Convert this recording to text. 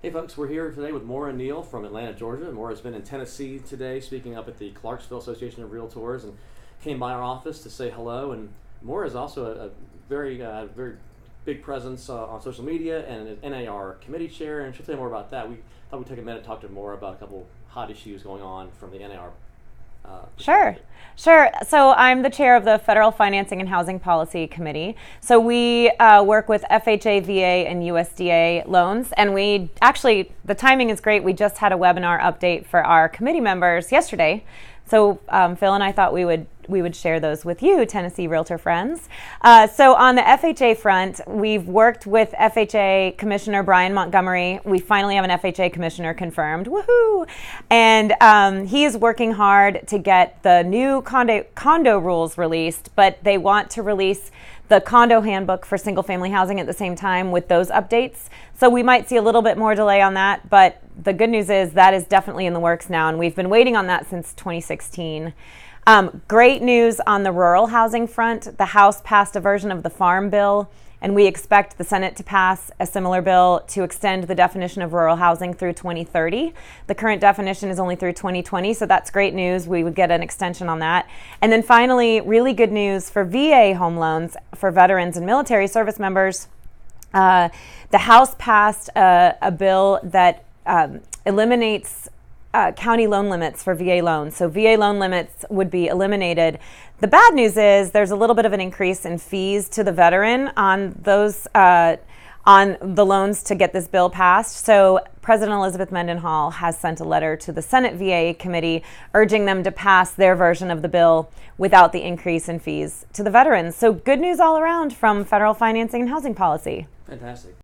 Hey folks, we're here today with Maura Neill from Atlanta, Georgia. Maura's been in Tennessee today speaking up at the Clarksville Association of Realtors and came by our office to say hello. And Maura is also a very big presence on social media and an NAR committee chair, and she'll tell you more about that. We thought we'd take a minute to talk to Maura about a couple hot issues going on from the NAR. Sure. So I'm the chair of the Federal Financing and Housing Policy Committee. So we work with FHA, VA, and USDA loans. And the timing is great. We just had a webinar update for our committee members yesterday. So Phil and I thought we would share those with you, Tennessee Realtor friends. So on the FHA front, we've worked with FHA Commissioner Brian Montgomery. We finally have an FHA commissioner confirmed. Woohoo! And he is working hard to get the new condo rules released, but they want to release the condo handbook for single-family housing at the same time with those updates. So we might see a little bit more delay on that, but the good news is that is definitely in the works now, and we've been waiting on that since 2016. Great news on the rural housing front. The House passed a version of the Farm Bill, and we expect the Senate to pass a similar bill to extend the definition of rural housing through 2030. The current definition is only through 2020, so that's great news. We would get an extension on that. And then finally, really good news for VA home loans for veterans and military service members. The House passed a bill that eliminates county loan limits for VA loans. So VA loan limits would be eliminated. The bad news is there's a little bit of an increase in fees to the veteran on those on the loans to get this bill passed. So President Elizabeth Mendenhall has sent a letter to the Senate VA committee urging them to pass their version of the bill without the increase in fees to the veterans. So good news all around from Federal Financing and Housing Policy. Fantastic.